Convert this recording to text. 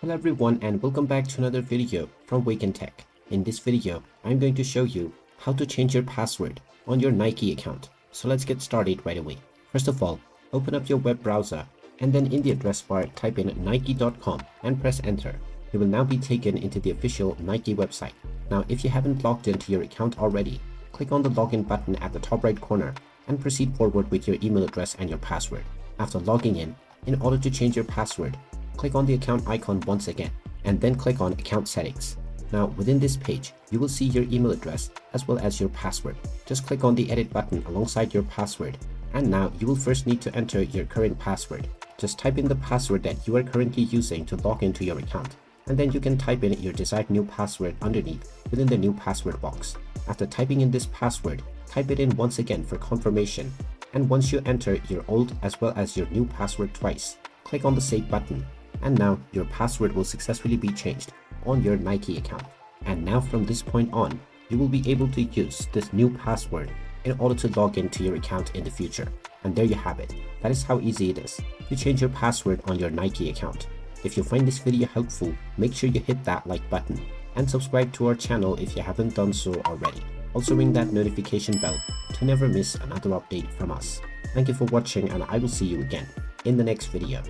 Hello everyone and welcome back to another video from Wake&Tech. In this video, I'm going to show you how to change your password on your Nike account. So let's get started right away. First of all, open up your web browser and then in the address bar type in nike.com and press enter. You will now be taken into the official Nike website. Now if you haven't logged into your account already, click on the login button at the top right corner and proceed forward with your email address and your password. After logging in order to change your password, click on the account icon once again and then click on account settings. Now within this page, you will see your email address as well as your password. Just click on the edit button alongside your password and now you will first need to enter your current password. Just type in the password that you are currently using to log into your account and then you can type in your desired new password underneath within the new password box. After typing in this password, type it in once again for confirmation, and once you enter your old as well as your new password twice, click on the save button. And now your password will successfully be changed on your Nike account. And now from this point on, you will be able to use this new password in order to log into your account in the future. And there you have it. That is how easy it is to change your password on your Nike account. If you find this video helpful, make sure you hit that like button and subscribe to our channel if you haven't done so already. Also ring that notification bell to never miss another update from us. Thank you for watching and I will see you again in the next video.